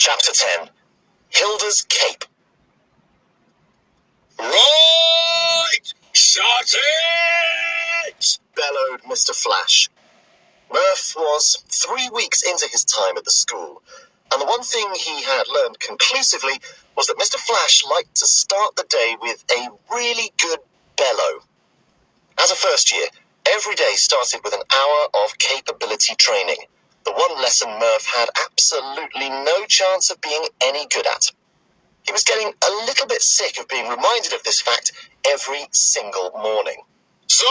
Chapter 10. Hilda's Cape. Right! Shut it! Bellowed Mr. Flash. Murph was 3 weeks into his time at the school, and the one thing he had learned conclusively was that Mr. Flash liked to start the day with a really good bellow. As a first year, every day started with an hour of capability training, the one lesson Murph had absolutely no chance of being any good at. He was getting a little bit sick of being reminded of this fact every single morning. So,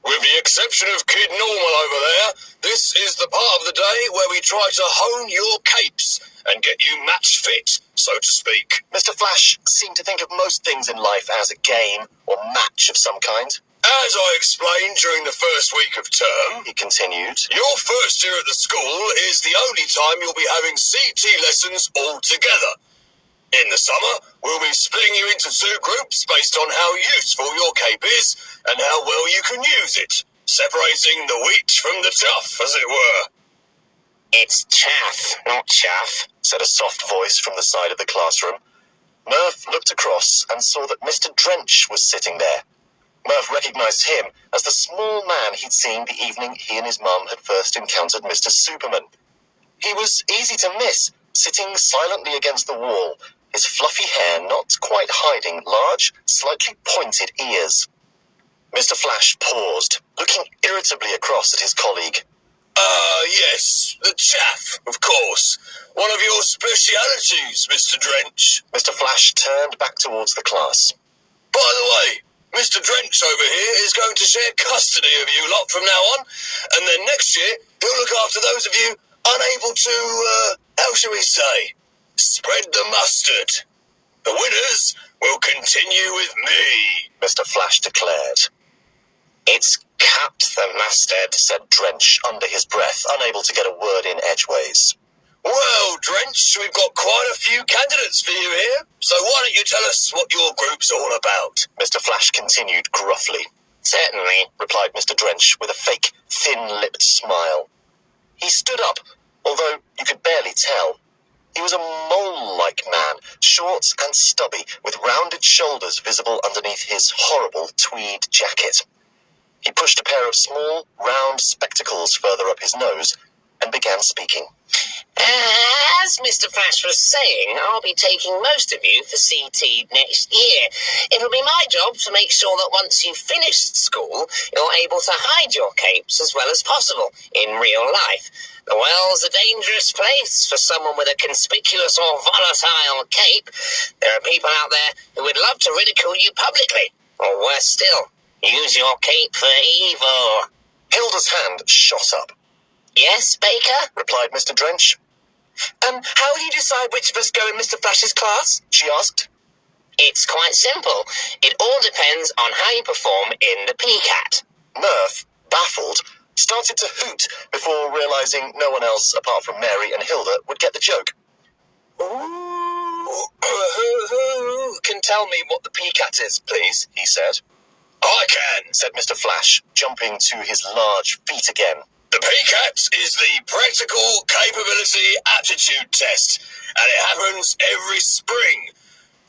with the exception of Kid Normal over there, this is the part of the day where we try to hone your capes and get you match fit, so to speak. Mr. Flash seemed to think of most things in life as a game or match of some kind. As I explained during the first week of term, He continued, your first year at the school is the only time you'll be having CT lessons all together. In the summer, we'll be splitting you into 2 groups based on how useful your cape is and how well you can use it, separating the wheat from the chaff, as it were. It's chaff, not chaff, said a soft voice from the side of the classroom. Murph looked across and saw that Mr. Drench was sitting there. Murph recognized him as the small man he'd seen the evening he and his mum had first encountered Mr. Superman. He was easy to miss, sitting silently against the wall, his fluffy hair not quite hiding large, slightly pointed ears. Mr. Flash paused, looking irritably across at his colleague. Yes, the chaff, of course. One of your specialities, Mr. Drench. Mr. Flash turned back towards the class. By the way, Mr. Drench over here is going to share custody of you lot from now on, and then next year he'll look after those of you unable to, how shall we say, spread the mustard. The winners will continue with me, Mr. Flash declared. It's capped the mustard, said Drench under his breath, unable to get a word in edgeways. Well, Drench, we've got quite a few candidates for you here, so why don't you tell us what your group's all about? Mr. Flash continued gruffly. Certainly, replied Mr. Drench with a fake, thin-lipped smile. He stood up, although you could barely tell. He was a mole-like man, short and stubby, with rounded shoulders visible underneath his horrible tweed jacket. He pushed a pair of small, round spectacles further up his nose and began speaking. As Mr. Flash was saying, I'll be taking most of you for CT next year. It'll be my job to make sure that once you've finished school, you're able to hide your capes as well as possible in real life. The world's a dangerous place for someone with a conspicuous or volatile cape. There are people out there who would love to ridicule you publicly, or worse still, use your cape for evil. Hilda's hand shot up. Yes, Baker? Replied Mr. Drench. And how do you decide which of us go in Mr. Flash's class? She asked. It's quite simple. It all depends on how you perform in the PCAT. Murph, baffled, started to hoot before realizing no one else apart from Mary and Hilda would get the joke. Who can tell me what the PCAT is, please? He said. I can, said Mr. Flash, jumping to his large feet again. The PCAT is the Practical Capability Aptitude Test, and it happens every spring.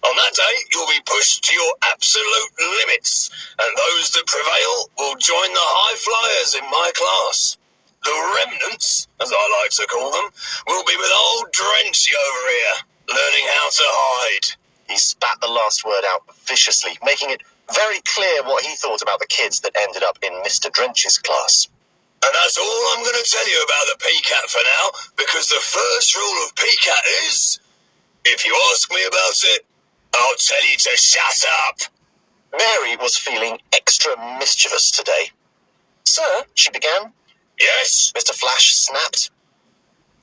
On that day, you'll be pushed to your absolute limits, and those that prevail will join the high flyers in my class. The remnants, as I like to call them, will be with old Drenchy over here, learning how to hide. He spat the last word out viciously, making it very clear what he thought about the kids that ended up in Mr. Drench's class. And that's all I'm going to tell you about the PCAT for now, because the first rule of PCAT is, if you ask me about it, I'll tell you to shut up. Mary was feeling extra mischievous today. Sir, she began. Yes? Mr. Flash snapped.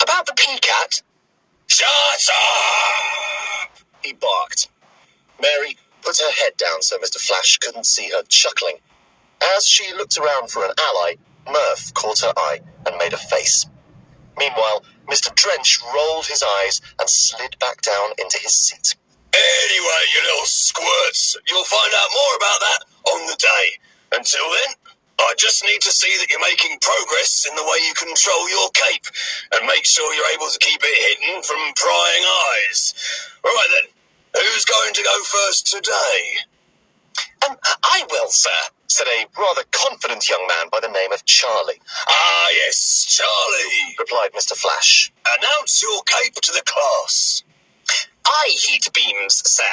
About the PCAT? Shut up! He barked. Mary put her head down so Mr. Flash couldn't see her chuckling. As she looked around for an ally, Murph caught her eye and made a face. Meanwhile, Mr. Drench rolled his eyes and slid back down into his seat. Anyway, you little squirts, you'll find out more about that on the day. Until then, I just need to see that you're making progress in the way you control your cape, and make sure you're able to keep it hidden from prying eyes. Right then, who's going to go first today? I will, sir, said a rather confident young man by the name of Charlie. Ah, yes, Charlie, replied Mr. Flash. Announce your cape to the class. I heat beams, sir.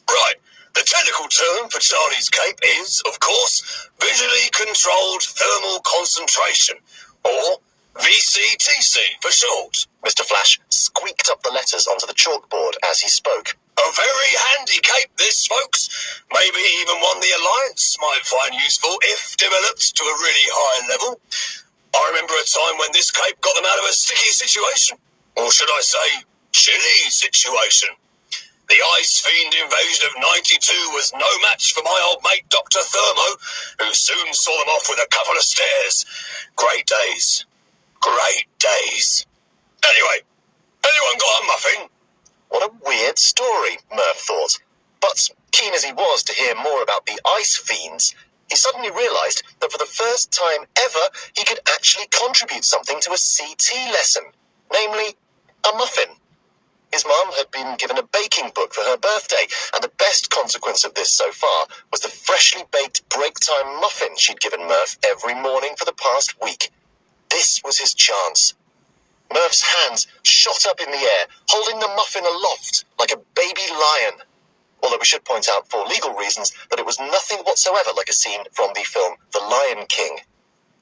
Right, the technical term for Charlie's cape is, of course, visually controlled thermal concentration, or VCTC for short. Mr. Flash squeaked up the letters onto the chalkboard as he spoke. A very handy cape, this, folks. Maybe even one the Alliance might find useful if developed to a really high level. I remember a time when this cape got them out of a sticky situation. Or should I say, chilly situation. The Ice Fiend invasion of 92 was no match for my old mate Dr. Thermo, who soon saw them off with a couple of stares. Great days. Great days. Anyway, anyone got a muffin? What a weird story, Murph thought. But, keen as he was to hear more about the Ice Fiends, he suddenly realised that for the first time ever, he could actually contribute something to a CT lesson. Namely, a muffin. His mum had been given a baking book for her birthday, and the best consequence of this so far was the freshly baked break-time muffin she'd given Murph every morning for the past week. This was his chance. Murph's hands shot up in the air, holding the muffin aloft like a baby lion. Although we should point out, for legal reasons, that it was nothing whatsoever like a scene from the film The Lion King.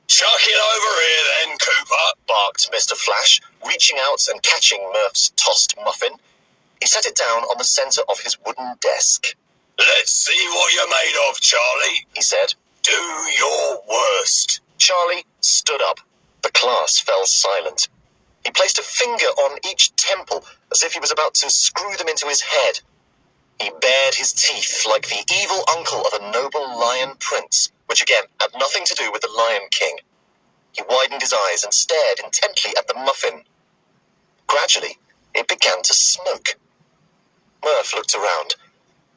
Chuck it over here then, Cooper, barked Mr. Flash, reaching out and catching Murph's tossed muffin. He set it down on the centre of his wooden desk. Let's see what you're made of, Charlie, he said. Do your worst. Charlie stood up. The class fell silent. He placed a finger on each temple as if he was about to screw them into his head. He bared his teeth like the evil uncle of a noble lion prince, which again had nothing to do with the Lion King. He widened his eyes and stared intently at the muffin. Gradually, it began to smoke. Murph looked around.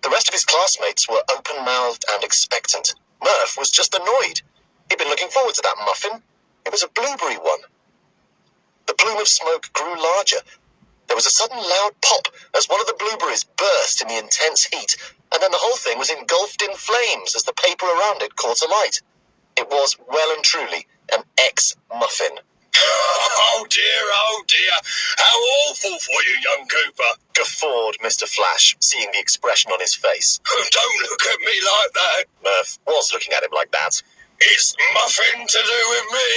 The rest of his classmates were open-mouthed and expectant. Murph was just annoyed. He'd been looking forward to that muffin. It was a blueberry one. The plume of smoke grew larger. There was a sudden loud pop as one of the blueberries burst in the intense heat, and then the whole thing was engulfed in flames as the paper around it caught alight. It was well and truly an ex-muffin. Oh dear, how awful for you, young Cooper, guffawed Mr. Flash, seeing the expression on his face. Don't look at me like that. Murph was looking at him like that. It's nothing to do with me.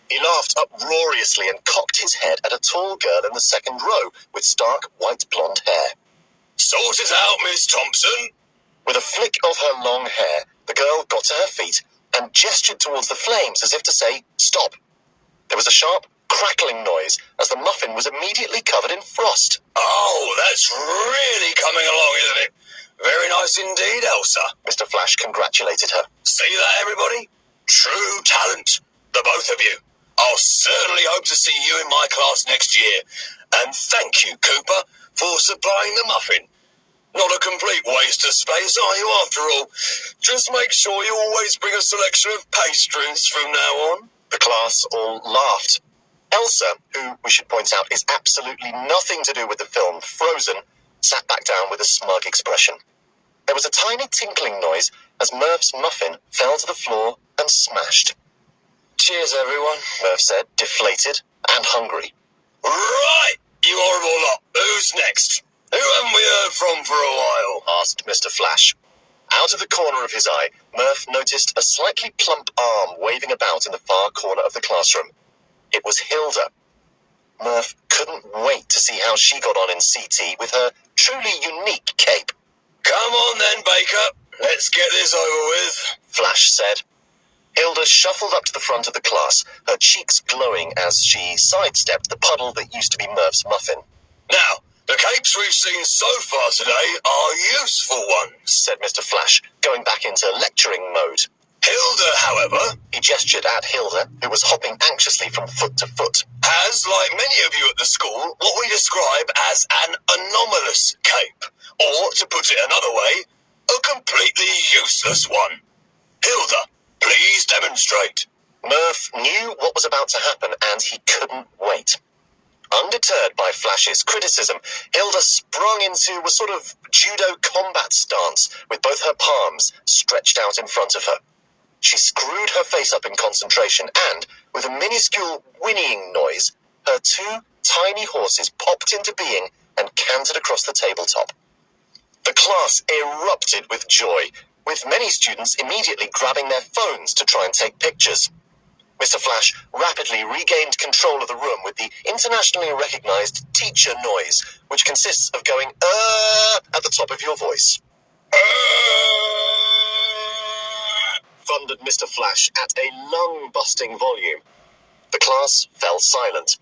He laughed uproariously and cocked his head at a tall girl in the second row with stark white blonde hair. Sort it out, Miss Thompson. With a flick of her long hair, the girl got to her feet and gestured towards the flames as if to say, stop. There was a sharp, crackling noise as the muffin was immediately covered in frost. Oh, that's really coming along, isn't it? Very nice indeed, Elsa. Mr. Flash congratulated her. See that, everybody? True talent, the both of you. I'll certainly hope to see you in my class next year. And thank you, Cooper, for supplying the muffin. Not a complete waste of space, are you, after all? Just make sure you always bring a selection of pastries from now on. The class all laughed. Elsa, who we should point out is absolutely nothing to do with the film Frozen, sat back down with a smug expression. There was a tiny tinkling noise as Murph's muffin fell to the floor and smashed. Cheers, everyone, Murph said, deflated and hungry. Right, you horrible lot. Who's next? Who haven't we heard from for a while? Asked Mr. Flash. Out of the corner of his eye, Murph noticed a slightly plump arm waving about in the far corner of the classroom. It was Hilda. Murph couldn't wait to see how she got on in CT with her truly unique cape. Come on then, Baker. Let's get this over with, Flash said. Hilda shuffled up to the front of the class, her cheeks glowing as she sidestepped the puddle that used to be Murph's muffin. Now, the capes we've seen so far today are useful ones, said Mr. Flash, going back into lecturing mode. Hilda, however, he gestured at Hilda, who was hopping anxiously from foot to foot, has, like many of you at the school, what we describe as an anomalous cape. Or, to put it another way, A completely useless one. Hilda, please demonstrate. Murph knew what was about to happen, and he couldn't wait. Undeterred by Flash's criticism, Hilda sprung into a sort of judo combat stance with both her palms stretched out in front of her. She screwed her face up in concentration and, with a minuscule whinnying noise, her two tiny horses popped into being and cantered across the tabletop. The class erupted with joy, with many students immediately grabbing their phones to try and take pictures. Mr. Flash rapidly regained control of the room with the internationally recognized teacher noise, which consists of going at the top of your voice. Thundered Mr. Flash at a lung-busting volume. The class fell silent.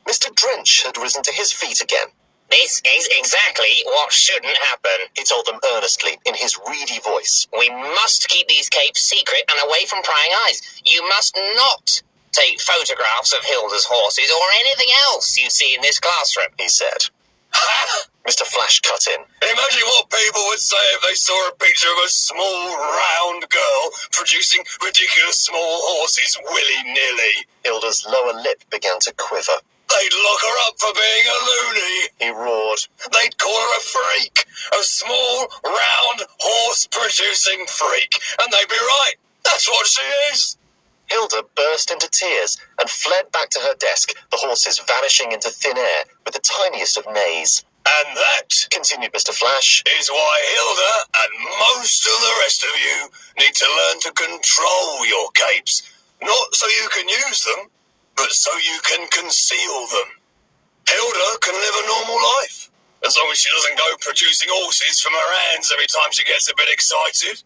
Mr. Drench had risen to his feet again. This is exactly what shouldn't happen, He told them earnestly in his reedy voice. We must keep these capes secret and away from prying eyes. You must not take photographs of Hilda's horses or anything else you see in this classroom, He said. Mr. Flash cut in. Imagine what people would say if they saw a picture of a small, round girl producing ridiculous small horses willy-nilly. Hilda's lower lip began to quiver. They'd lock her up for being a loony. He roared. They'd call her a freak. A small, round, horse-producing freak. And they'd be right. That's what she is. Hilda burst into tears and fled back to her desk, the horses vanishing into thin air with the tiniest of neighs. And that, Continued Mr. Flash, is why Hilda and most of the rest of you need to learn to control your capes. Not so you can use them, but so you can conceal them. Hilda can live a normal life, as long as she doesn't go producing horses from her hands every time she gets a bit excited.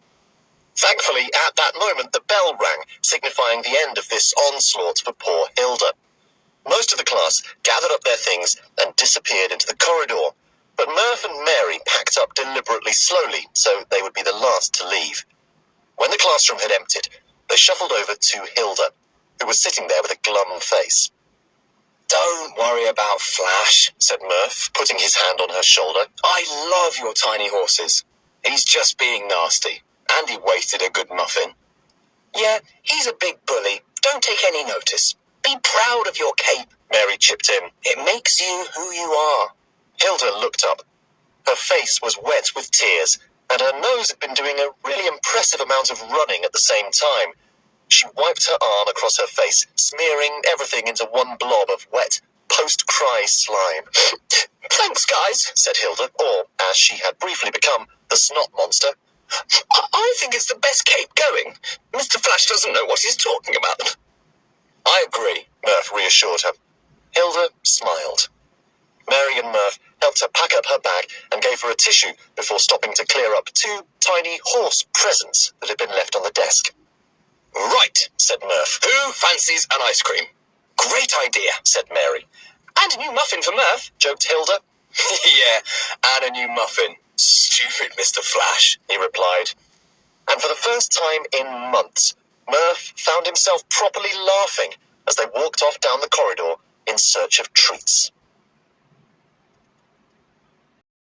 Thankfully, at that moment, the bell rang, signifying the end of this onslaught for poor Hilda. Most of the class gathered up their things and disappeared into the corridor, but Murph and Mary packed up deliberately slowly, so they would be the last to leave. When the classroom had emptied, they shuffled over to Hilda, who was sitting there with a glum face. Don't worry about Flash, Said Murph, putting his hand on her shoulder. I love your tiny horses. He's just being nasty. And he wasted a good muffin. Yeah, he's a big bully. Don't take any notice. Be proud of your cape. Mary chipped in. It makes you who you are. Hilda looked up. Her face was wet with tears, and her nose had been doing a really impressive amount of running at the same time. She wiped her arm across her face, smearing everything into one blob of wet, post-cry slime. Thanks, guys, Said Hilda, or, as she had briefly become, the snot monster. I think it's the best cape going. Mr. Flash doesn't know what he's talking about. I agree, Murph reassured her. Hilda smiled. Mary and Murph helped her pack up her bag and gave her a tissue before stopping to clear up two tiny horse presents that had been left on the desk. Right, Said Murph. who fancies an ice cream? Great idea. Said Mary. And a new muffin for Murph. Joked Hilda. Yeah, and a new muffin. Stupid Mr. Flash, He replied. And for the first time in months, Murph found himself properly laughing as they walked off down the corridor in search of treats.